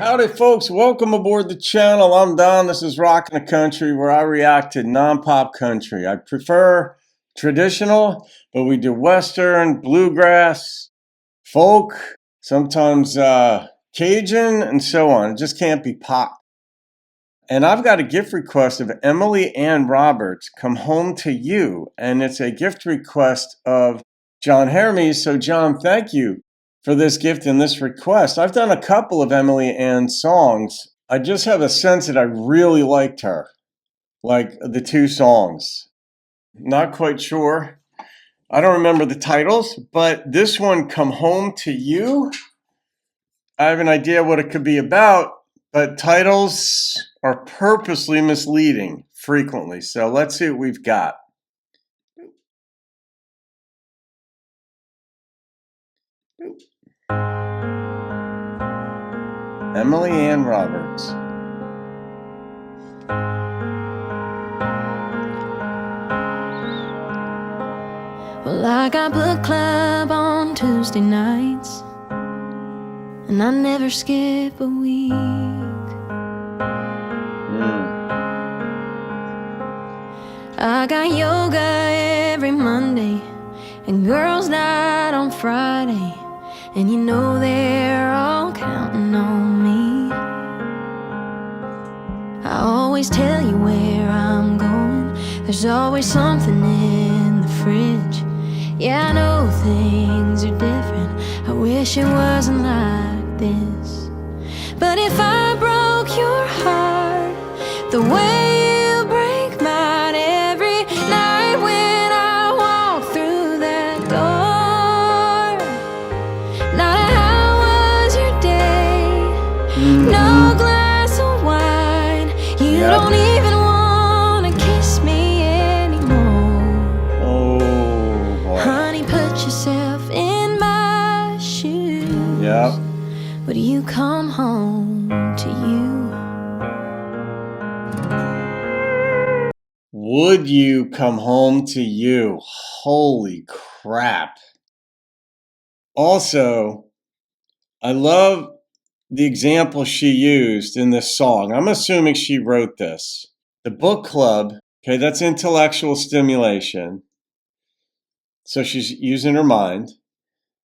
Howdy folks, welcome aboard the channel. I'm Don, this is Rockin' the Country, where I react to non-pop country. I prefer traditional, but we do western, bluegrass, folk, sometimes Cajun, and so on. It just can't be pop. And I've got a gift request of Emily Ann Roberts, Come Home to You. And it's a gift request of John Hermes. So John, thank you for this gift and this request. I've done a couple of Emily Ann's songs. I just have a sense that I really liked her, like the two songs. Not quite sure. I don't remember the titles, but this one, Come Home to You, I have an idea what it could be about, but titles are purposely misleading frequently. So let's see what we've got. Emily Ann Roberts. Well, I got book club on Tuesday nights, and I never skip a week. I got yoga every Monday and girls' night on Friday, and you know they're all counting on me. I always tell you where I'm going. There's always something in the fridge. Yeah, I know things are different. I wish it wasn't like this. But if I broke your heart the way you break mine every night when I walk through that door, not how was your day, no glass of wine, you don't even wanna kiss me anymore. Oh boy. Honey, put yourself in my shoes. Yep. Would you come home to you? Would you come home to you? Holy crap. Also, I love the example she used in this song. I'm assuming she wrote this. The book club, okay, that's intellectual stimulation. So she's using her mind.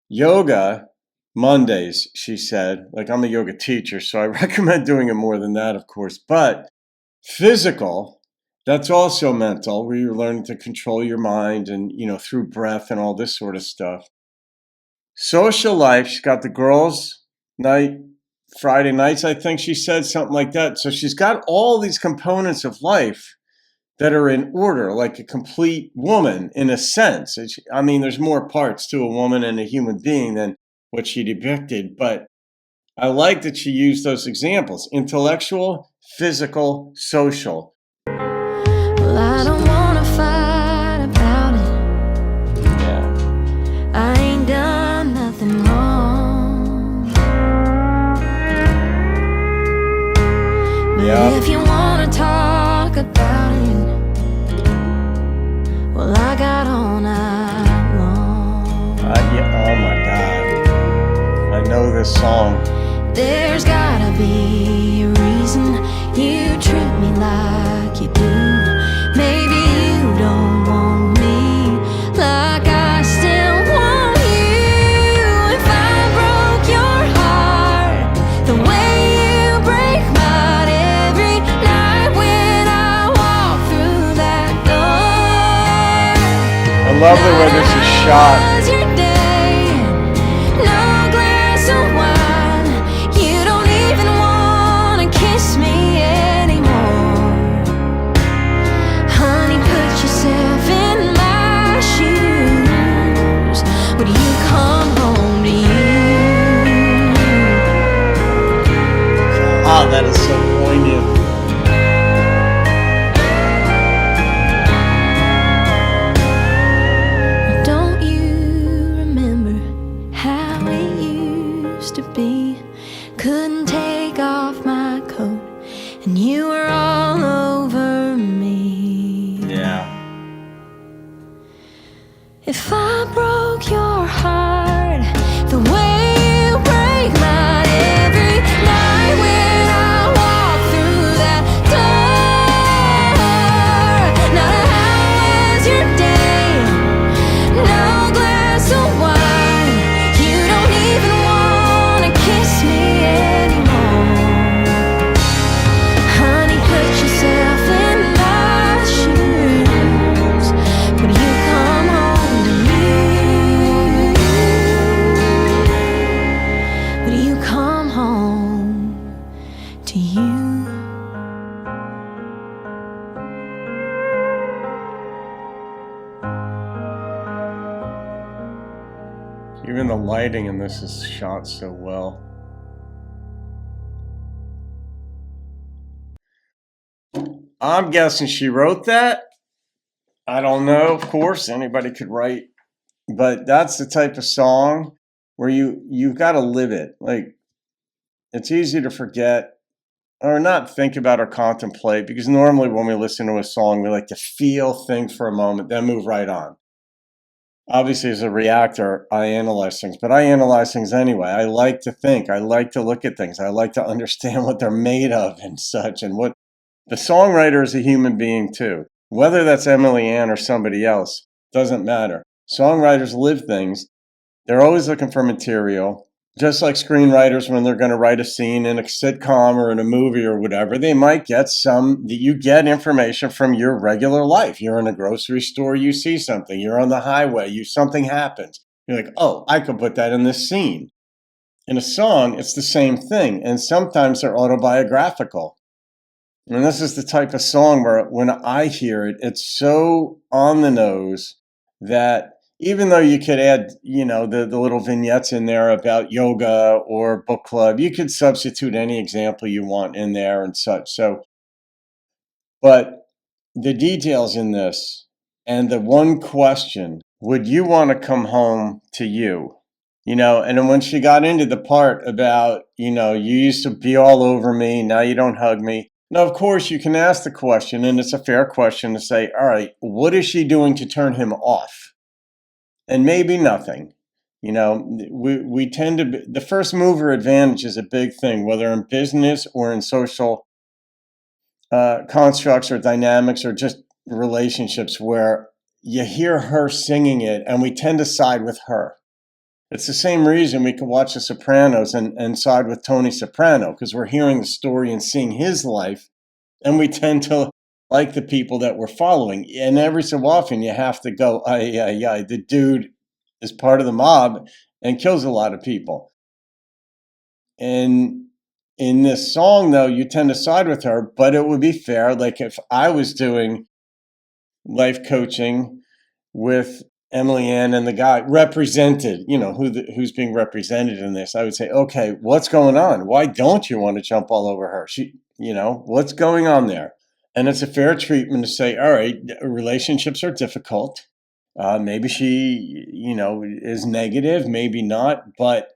Yoga, Mondays, she said. Like, I'm a yoga teacher, so I recommend doing it more than that, of course. But physical, that's also mental, where you're learning to control your mind and, through breath and all this sort of stuff. Social life, she's got the girls' night, Friday nights, I think she said, something like that. So she's got all these components of life that are in order, like a complete woman in a sense. There's more parts to a woman and a human being than what she depicted, but I like that she used those examples: intellectual, physical, social. Well, I don't wanna fight about it. Yeah. I ain't done nothing wrong. But if you wanna talk about it, well, I got all night long. Oh my God. I know this song. There's gotta be a reason you treat me like you do. Maybe you don't want me like I still want you. If I broke your heart the way you break mine every night when I walk through that door, I love the way this is shot. Oh, that is so poignant. Don't you remember how it used to be? Couldn't take off my coat and you were all over me. Yeah. If I broke your heart the way you break mine every night. Even the lighting in this is shot so well. I'm guessing she wrote that. I don't know, of course, anybody could write, but that's the type of song where you've got to live it. Like, it's easy to forget or not think about or contemplate, because normally when we listen to a song, we like to feel things for a moment, then move right on. Obviously, as a reactor, I analyze things, but I analyze things anyway. I like to think. I like to look at things. I like to understand what they're made of and such, and what the songwriter is a human being too. Whether that's Emily Ann or somebody else, doesn't matter. Songwriters live things. They're always looking for material. Just like screenwriters, when they're going to write a scene in a sitcom or in a movie or whatever, they might get you get information from your regular life. You're in a grocery store, you see something. You're on the highway, something happens. You're like, oh, I could put that in this scene. In a song, it's the same thing. And sometimes they're autobiographical. And this is the type of song where when I hear it, it's so on the nose that even though you could add, the little vignettes in there about yoga or book club, you could substitute any example you want in there and such. So, but the details in this and the one question, would you want to come home to you? And then when she got into the part about, you used to be all over me, now you don't hug me. Now, of course, you can ask the question, and it's a fair question to say, all right, what is she doing to turn him off? And maybe nothing. We tend to be, the first mover advantage is a big thing, whether in business or in social constructs or dynamics or just relationships, where you hear her singing it and we tend to side with her. It's the same reason we could watch The Sopranos and side with Tony Soprano, because we're hearing the story and seeing his life, and we tend to like the people that we're following. And every so often you have to go, the dude is part of the mob and kills a lot of people. And in this song, though, you tend to side with her, but it would be fair. Like if I was doing life coaching with Emily Ann and the guy represented, who's being represented in this, I would say, okay, what's going on? Why don't you want to jump all over her? What's going on there? And it's a fair treatment to say, all right, relationships are difficult. Maybe she, is negative, maybe not. But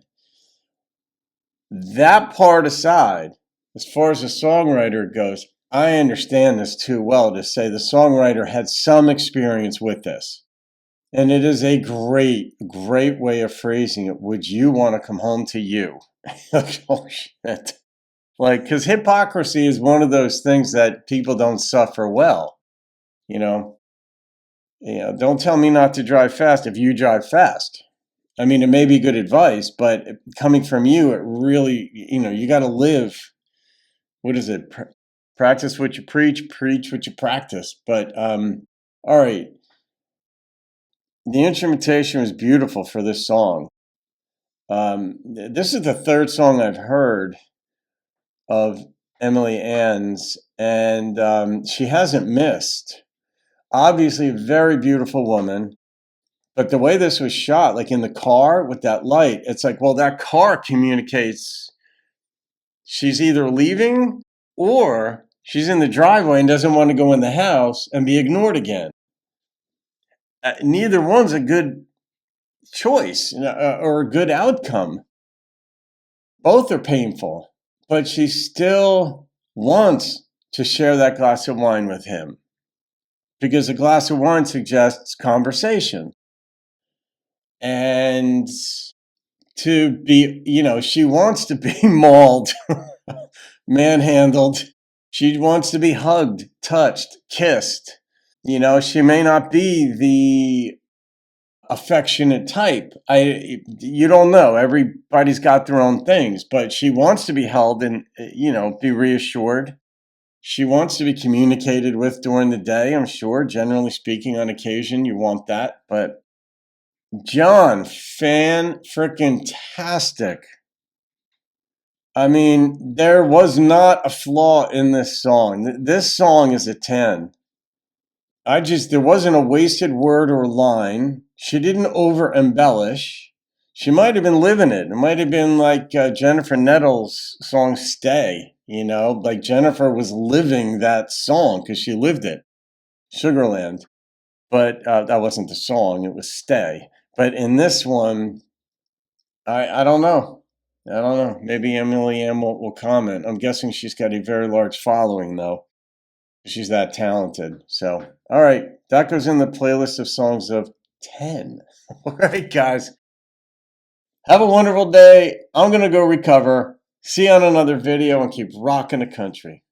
that part aside, as far as the songwriter goes, I understand this too well to say the songwriter had some experience with this. And it is a great, great way of phrasing it. Would you want to come home to you? Oh, shit. Like, because hypocrisy is one of those things that people don't suffer well. Don't tell me not to drive fast if you drive fast. I mean, it may be good advice, but coming from you, it really, you got to live. What is it? Practice what you preach what you practice. But, all right. The instrumentation was beautiful for this song. This is the third song I've heard of Emily Ann's, and she hasn't missed. Obviously, a very beautiful woman, but the way this was shot, like in the car with that light, it's like, well, that car communicates she's either leaving or she's in the driveway and doesn't want to go in the house and be ignored again. Neither one's a good choice or a good outcome. Both are painful, but she still wants to share that glass of wine with him, because a glass of wine suggests conversation. And to be, she wants to be mauled, manhandled. She wants to be hugged, touched, kissed. She may not be the affectionate type. You don't know. Everybody's got their own things, but she wants to be held and, be reassured. She wants to be communicated with during the day, I'm sure. Generally speaking, on occasion, you want that. But John, fan-frickin-tastic. I mean, there was not a flaw in this song. This song is a 10. There wasn't a wasted word or line. She didn't over embellish. She might have been living it. It might have been like Jennifer Nettles' song Stay, like Jennifer was living that song because she lived it, Sugarland. But that wasn't the song, it was Stay. But in this one, I don't know. I don't know. Maybe Emily Ann will comment. I'm guessing she's got a very large following, though. She's that talented. So, all right. That goes in the playlist of songs of 10. All right, guys. Have a wonderful day. I'm going to go recover. See you on another video and keep rocking the country.